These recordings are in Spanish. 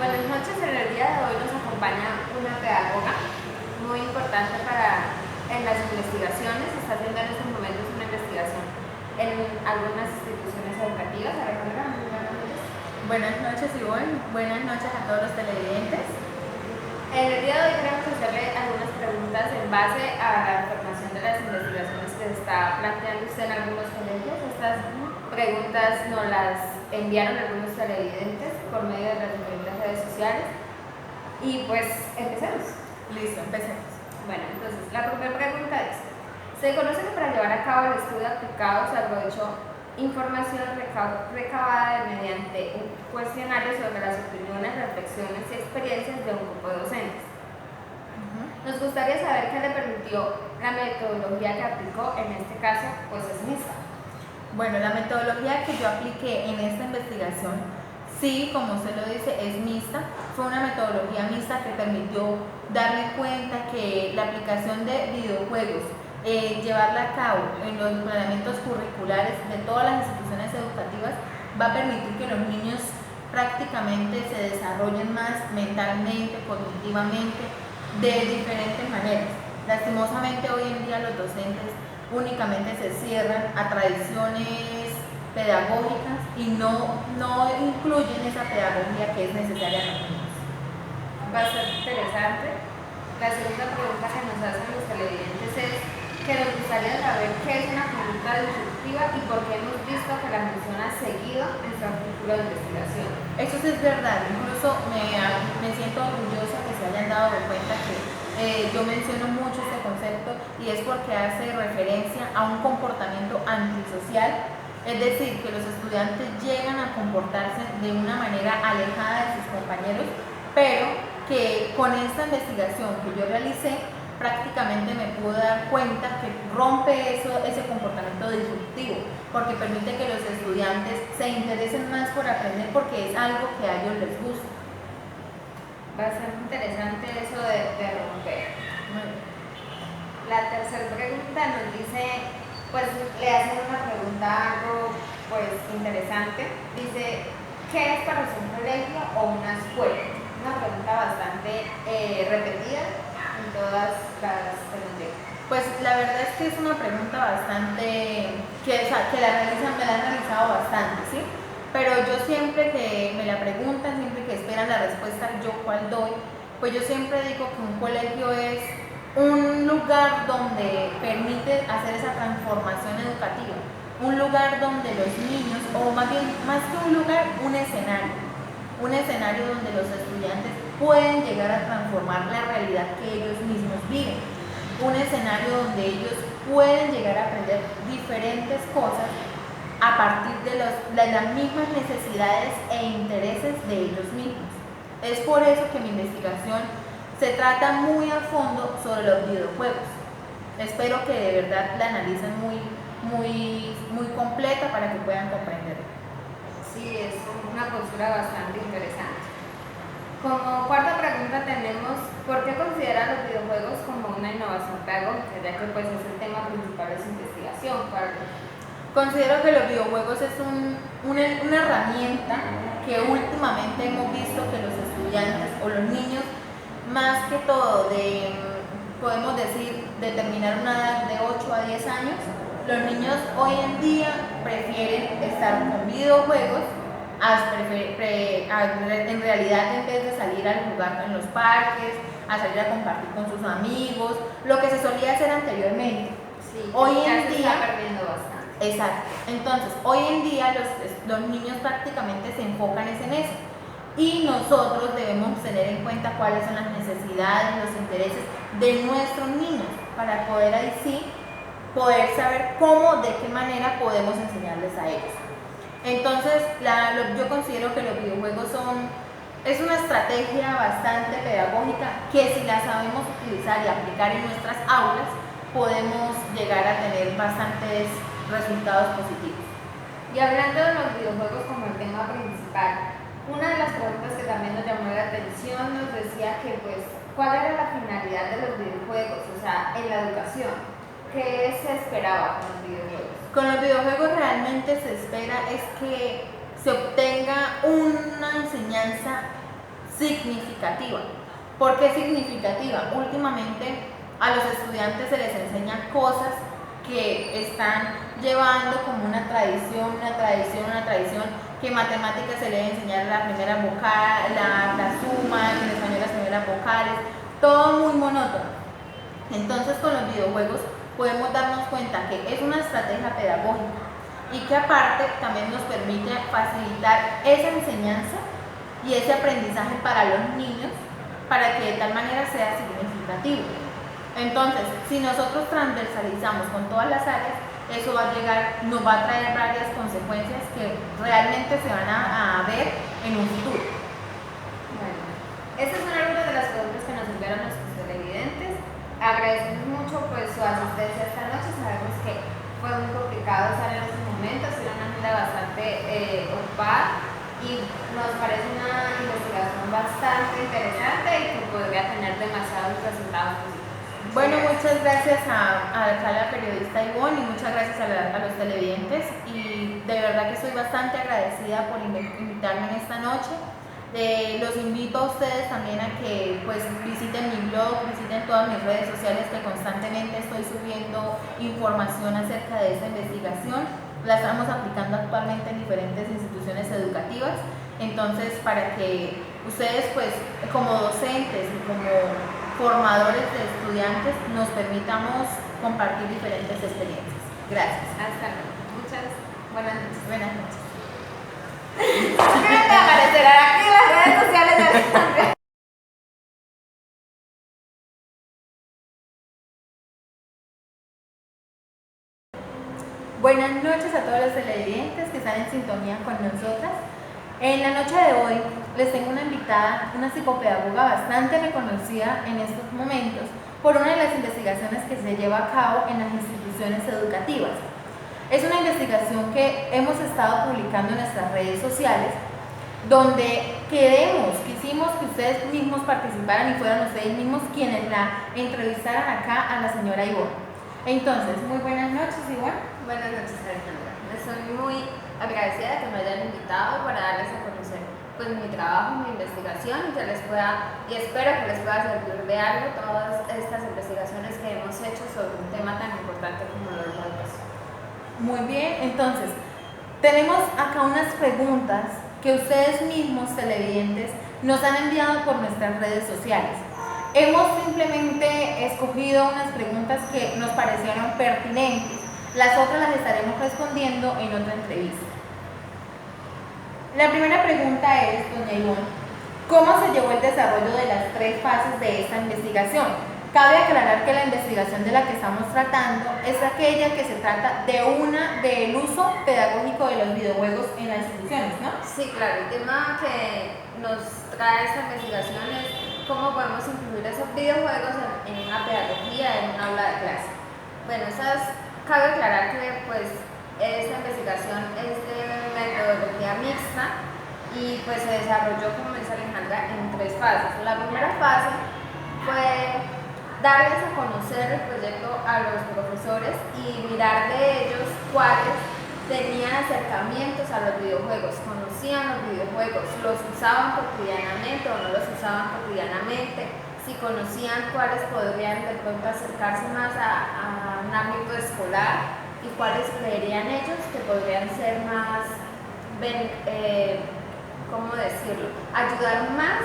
Buenas noches, en el día de hoy nos acompaña una pedagoga muy importante en las investigaciones. Está haciendo en estos momentos una investigación en algunas instituciones educativas. Alejandra, muy buenas noches. Buenas noches, Ivonne. Buenas noches a todos los televidentes. En el día de hoy queremos hacerle algunas preguntas en base a la información de las investigaciones que está planteando usted en algunos colegios. Estas preguntas nos las enviaron algunos televidentes por medio de las diferentes redes sociales. Y pues empecemos. Listo, empecemos. Bueno, entonces la primera pregunta es: ¿se conoce que para llevar a cabo el estudio aplicado se aprovechó información recabada mediante un cuestionario sobre las opiniones, reflexiones y experiencias de un grupo de docentes? Nos gustaría saber qué le permitió la metodología que aplicó. En este caso, pues es mixta. Bueno, la metodología que yo apliqué en esta investigación, sí, como usted lo dice, es mixta. Fue una metodología mixta que permitió darme cuenta que la aplicación de videojuegos, llevarla a cabo en los planeamientos curriculares de todas las instituciones educativas, va a permitir que los niños prácticamente se desarrollen más mentalmente, cognitivamente, de diferentes maneras. Lastimosamente hoy en día los docentes únicamente se cierran a tradiciones pedagógicas y no incluyen esa pedagogía que es necesaria en los niños. Bastante interesante. La segunda pregunta que nos hacen los televidentes es que nos gustaría saber qué es una conducta disruptiva y por qué hemos visto que la menciona seguido en su artículo de investigación. Eso sí es verdad, incluso me siento orgullosa que se hayan dado cuenta que yo menciono mucho este concepto y es porque hace referencia a un comportamiento antisocial, es decir, que los estudiantes llegan a comportarse de una manera alejada de sus compañeros, pero que con esta investigación que yo realicé prácticamente me pude dar cuenta que rompe ese comportamiento disruptivo, porque permite que los estudiantes se interesen más por aprender porque es algo que a ellos les gusta. Bastante interesante eso de romper. La tercera pregunta nos dice, pues le hacen una pregunta algo pues interesante. Dice, ¿qué es para usted un colegio o una escuela? Una pregunta bastante repetida en todas las preguntas. Pues la verdad es que es una pregunta bastante, me la han realizado bastante, ¿sí? Pero yo siempre que me la preguntan, siempre que esperan la respuesta, yo cuál doy, pues yo siempre digo que un colegio es un lugar donde permite hacer esa transformación educativa, un lugar donde los niños, o más bien, más que un lugar, un escenario donde los estudiantes pueden llegar a transformar la realidad que ellos mismos viven, un escenario donde ellos pueden llegar a aprender diferentes cosas a partir de las mismas necesidades e intereses de ellos mismos. Es por eso que mi investigación se trata muy a fondo sobre los videojuegos. Espero que de verdad la analicen muy completa para que puedan comprenderlo. Sí, es una postura bastante interesante. Como cuarta pregunta tenemos, ¿por qué considera los videojuegos como una innovación pedagógica? Ya que pues es el tema principal de su investigación. Considero que los videojuegos es una herramienta que últimamente hemos visto que los estudiantes o los niños, más que todo podemos decir, de terminar una edad de 8 a 10 años, los niños hoy en día prefieren estar con videojuegos en realidad, en vez de salir a jugar en los parques, a salir a compartir con sus amigos, lo que se solía hacer anteriormente. Sí, hoy en se día está perdiendo bastante. Exacto. Entonces, hoy en día los niños prácticamente se enfocan en eso. Y nosotros debemos tener en cuenta cuáles son las necesidades, los intereses de nuestros niños, para poder ahí sí, poder saber cómo, de qué manera podemos enseñarles a ellos. Entonces, yo considero que los videojuegos es una estrategia bastante pedagógica que si la sabemos utilizar y aplicar en nuestras aulas, podemos llegar a tener bastantes resultados positivos. Y hablando de los videojuegos como el tema principal, una de las preguntas que también nos llamó la atención nos decía que pues, ¿cuál era la finalidad de los videojuegos? O sea, en la educación, ¿qué se esperaba con los videojuegos? Con los videojuegos realmente se espera es que se obtenga una enseñanza significativa. ¿Por qué significativa? Últimamente a los estudiantes se les enseñan cosas que están llevando como una tradición, que en matemáticas se le debe enseñar la primera vocal, la suma, en español las primeras vocales, todo muy monótono. Entonces con los videojuegos podemos darnos cuenta que es una estrategia pedagógica y que aparte también nos permite facilitar esa enseñanza y ese aprendizaje para los niños para que de tal manera sea significativo. Entonces, si nosotros transversalizamos con todas las áreas, eso nos va a traer varias consecuencias que realmente se van a ver en un futuro. Bueno, estas son algunas de las preguntas que nos enviaron nuestros televidentes. Agradecemos mucho pues su asistencia esta noche. Sabemos que fue muy complicado estar en estos momentos, era una agenda bastante ocupada y nos parece una investigación bastante interesante y que podría tener demasiados resultados positivos. Bueno, muchas gracias a la periodista Ivonne y muchas gracias a los televidentes, y de verdad que estoy bastante agradecida por invitarme en esta noche. Los invito a ustedes también a que pues visiten mi blog, visiten todas mis redes sociales, que constantemente estoy subiendo información acerca de esta investigación. La estamos aplicando actualmente en diferentes instituciones educativas, entonces para que ustedes pues como docentes y como formadores de estudiantes nos permitamos compartir diferentes experiencias. Gracias. Hasta luego. Muchas buenas noches. Buenas noches. Suscríbete, aparecerán aquí en las redes sociales de Alejandra. Buenas noches a todos los televidentes que están en sintonía con nosotras. En la noche de hoy les tengo una invitada, una psicopedagoga bastante reconocida en estos momentos por una de las investigaciones que se lleva a cabo en las instituciones educativas. Es una investigación que hemos estado publicando en nuestras redes sociales, donde quisimos que ustedes mismos participaran y fueran ustedes mismos quienes la entrevistaran acá a la señora Ivonne. Entonces, muy buenas noches, Ivonne. Buenas noches, Alejandra. Estoy muy agradecida de que me hayan invitado para darles a conocer pues mi trabajo, mi investigación, y espero que les pueda servir de algo todas estas investigaciones que hemos hecho sobre un tema tan importante como la educación. Muy bien, entonces tenemos acá unas preguntas que ustedes mismos televidentes nos han enviado por nuestras redes sociales. Hemos simplemente escogido unas preguntas que nos parecieron pertinentes. Las otras las estaremos respondiendo en otra entrevista. La primera pregunta es, doña Ivonne, ¿cómo se llevó el desarrollo de las 3 fases de esta investigación? Cabe aclarar que la investigación de la que estamos tratando es aquella que se trata del uso pedagógico de los videojuegos en las instituciones, ¿no? Sí, claro. El tema que nos trae esta investigación es cómo podemos incluir esos videojuegos en una pedagogía, en un aula de clase. Bueno, cabe aclarar que pues esta investigación es de metodología mixta y pues se desarrolló, como dice Alejandra, en 3 fases. La primera fase fue darles a conocer el proyecto a los profesores y mirar de ellos cuáles tenían acercamientos a los videojuegos, conocían los videojuegos, los usaban cotidianamente o no los usaban cotidianamente, si conocían cuáles podrían de pronto acercarse más a un ámbito escolar y cuáles creerían ellos que podrían ser más, ¿cómo decirlo?, ayudar más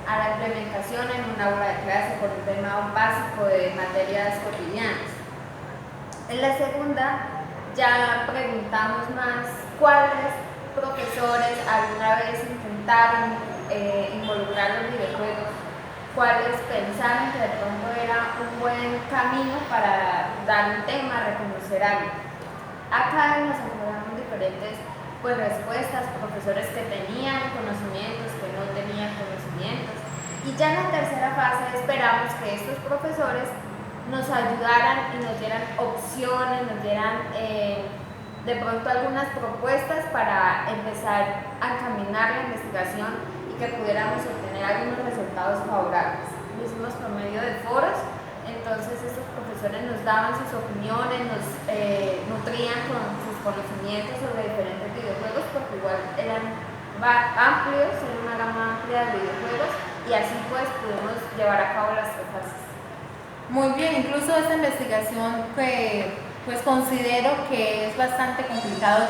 a la implementación en un aula de clase por un tema básico de materias cotidianas. En la segunda ya preguntamos más cuáles profesores alguna vez intentaron involucrar los videojuegos, cuáles pensaron que de pronto era un buen camino para dar un tema, reconocer algo. Acá nos encontramos diferentes respuestas, profesores que tenían conocimientos, que no tenían conocimientos. Y ya en la tercera fase esperamos que estos profesores nos ayudaran y nos dieran opciones, nos dieran de pronto algunas propuestas para empezar a caminar la investigación y que pudiéramos obtener algunos resultados favorables. Lo hicimos por medio de foros, entonces estos profesores nos daban sus opiniones, nos nutrían con sus conocimientos sobre diferentes videojuegos, porque igual eran amplios, tiene una gama amplia de videojuegos y así pues pudimos llevar a cabo las tres fases. Muy bien, incluso esta investigación que pues considero que es bastante complicado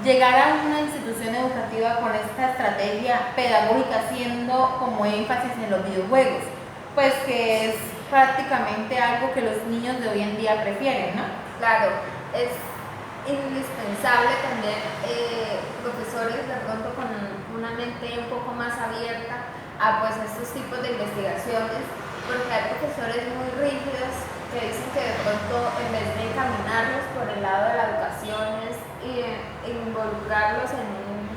llegar a una institución educativa con esta estrategia pedagógica haciendo como énfasis en los videojuegos, pues que es prácticamente algo que los niños de hoy en día prefieren, ¿no? Claro, es indispensable también profesores de pronto con una mente un poco más abierta a pues estos tipos de investigaciones, porque hay profesores muy rígidos que dicen que de pronto en vez de encaminarlos por el lado de la educación y involucrarlos en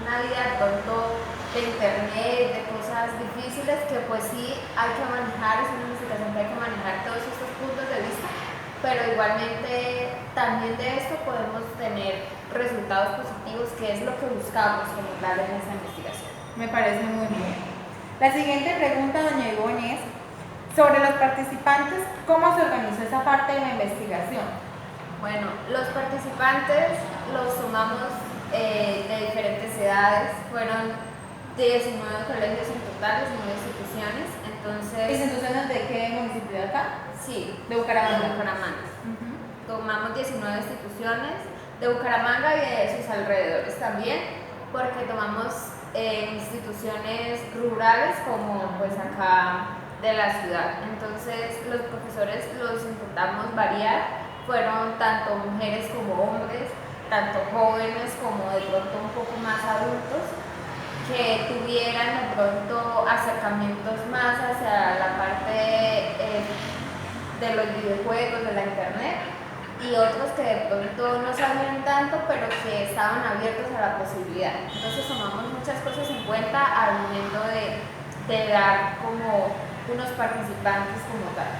una vida de pronto de internet, de cosas difíciles que pues sí hay que manejar, es una investigación que hay que manejar todos estos puntos de vista, pero igualmente también de esto podemos tener resultados positivos, que es lo que buscamos como tal en esta investigación. Me parece muy bien. La siguiente pregunta, doña Ivonne, es sobre los participantes, ¿cómo se organizó esa parte de la investigación? Bueno, los participantes los tomamos de diferentes edades, fueron 19 colegios en total, 19 instituciones, entonces... ¿Instituciones de qué municipio de acá? Sí, de Bucaramanga. De Bucaramanga. Tomamos 19 instituciones de Bucaramanga y de sus alrededores también, porque tomamos instituciones rurales como pues acá de la ciudad. Entonces los profesores los intentamos variar, fueron tanto mujeres como hombres, tanto jóvenes como de pronto un poco más adultos, que tuvieran de pronto acercamientos más hacia la parte de los videojuegos, de la internet, y otros que de pronto no sabían tanto, pero que estaban abiertos a la posibilidad. Entonces tomamos muchas cosas en cuenta al momento de dar como unos participantes como tal.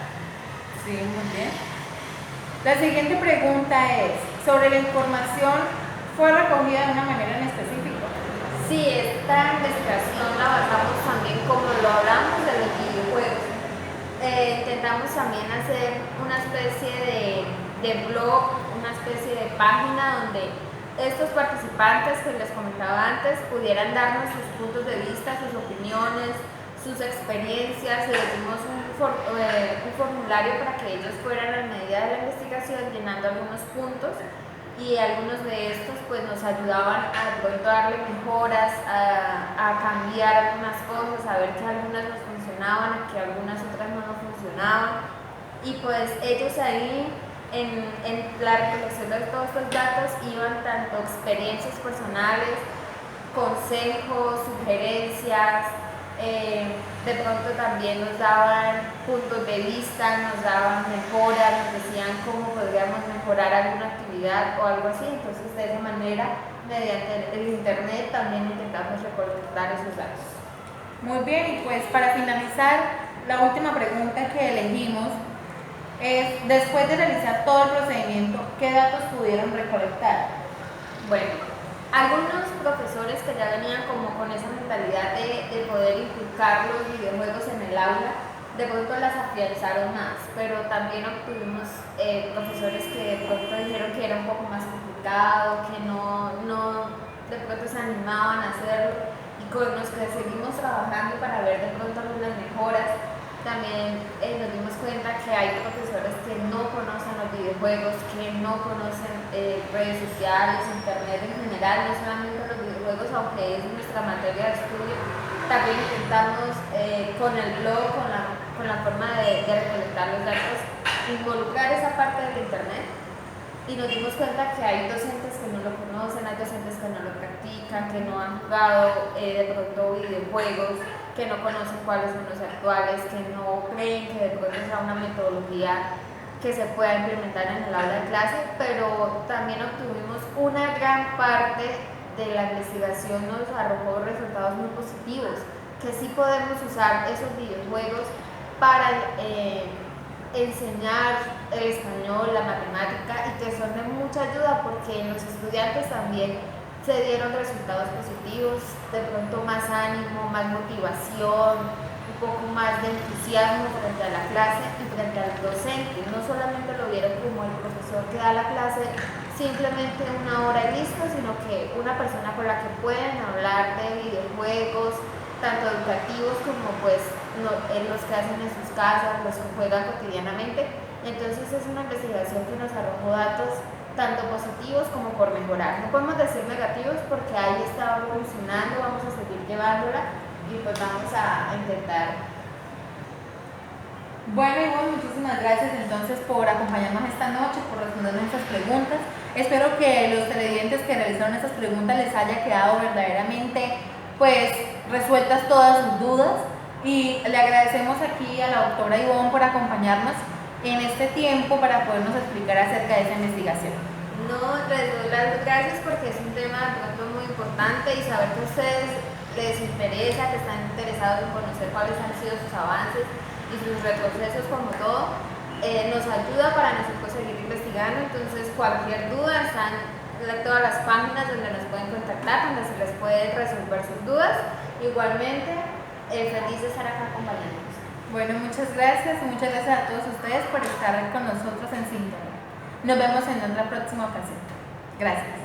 Sí, muy bien. La siguiente pregunta es, sobre la información, ¿fue recogida de una manera en específico? Sí, esta investigación la basamos también, como lo hablamos, de los videojuegos. Intentamos también hacer una especie de blog, una especie de página donde estos participantes que les comentaba antes pudieran darnos sus puntos de vista, sus opiniones, sus experiencias, y les dimos un formulario para que ellos fueran a medida de la investigación llenando algunos puntos, y algunos de estos pues nos ayudaban a de pronto darle mejoras, a cambiar algunas cosas, a ver que algunas nos funcionaban, que algunas otras no nos funcionaban, y pues ellos ahí en la recolección de todos estos datos iban tanto experiencias personales, consejos, sugerencias, de pronto también nos daban puntos de vista, nos daban mejoras, nos decían cómo podríamos mejorar alguna actividad o algo así. Entonces de esa manera, mediante el internet, también intentamos recolectar esos datos. Muy bien, y pues para finalizar, la última pregunta que elegimos es, después de realizar todo el procedimiento, ¿qué datos pudieron recolectar? Bueno, algunos profesores que ya venían como con esa mentalidad de poder inculcar los videojuegos en el aula, de pronto las afianzaron más, pero también obtuvimos profesores que de pronto dijeron que era un poco más complicado, que no de pronto se animaban a hacerlo, y con los que seguimos trabajando para ver de pronto algunas mejoras. También nos dimos cuenta que hay profesores que no conocen los videojuegos, que no conocen redes sociales, internet en general, no solamente los videojuegos, aunque es nuestra materia de estudio. También intentamos con el blog, con la forma de recolectar los datos, involucrar esa parte del internet, y nos dimos cuenta que hay docentes que no lo conocen, hay docentes que no lo practican, que no han jugado de pronto videojuegos, que no conocen cuáles son los actuales, que no creen que de pronto sea una metodología que se pueda implementar en el aula de clase, pero también obtuvimos una gran parte de la investigación, nos arrojó resultados muy positivos, que sí podemos usar esos videojuegos para enseñar el español, la matemática, y que son de mucha ayuda porque en los estudiantes también se dieron resultados positivos. de pronto más ánimo, más motivación, un poco más de entusiasmo frente a la clase y frente al docente. No solamente lo vieron como el profesor que da la clase simplemente una hora y listo, sino que una persona con la que pueden hablar de videojuegos, tanto educativos como pues los que hacen en sus casas, los que juegan cotidianamente. Entonces es una investigación que nos arrojó datos tanto positivos como por mejorar. No podemos decir negativos porque ahí está evolucionando, vamos a seguir llevándola y pues vamos a intentar. Bueno, Ivonne, muchísimas gracias entonces por acompañarnos esta noche, por responder nuestras preguntas. Espero que los televidentes que realizaron estas preguntas les haya quedado verdaderamente pues resueltas todas sus dudas, y le agradecemos aquí a la doctora Ivonne por acompañarnos en este tiempo para podernos explicar acerca de esa investigación. No, les doy las gracias porque es un tema de pronto muy importante y saber que a ustedes les interesa, que están interesados en conocer cuáles han sido sus avances y sus retrocesos como todo, nos ayuda para nosotros seguir investigando. Entonces cualquier duda están todas las páginas donde nos pueden contactar, donde se les puede resolver sus dudas. Igualmente, feliz de estar acá acompañándonos. Bueno, muchas gracias y muchas gracias a todos ustedes por estar con nosotros en sintonía. Nos vemos en otra próxima ocasión. Gracias.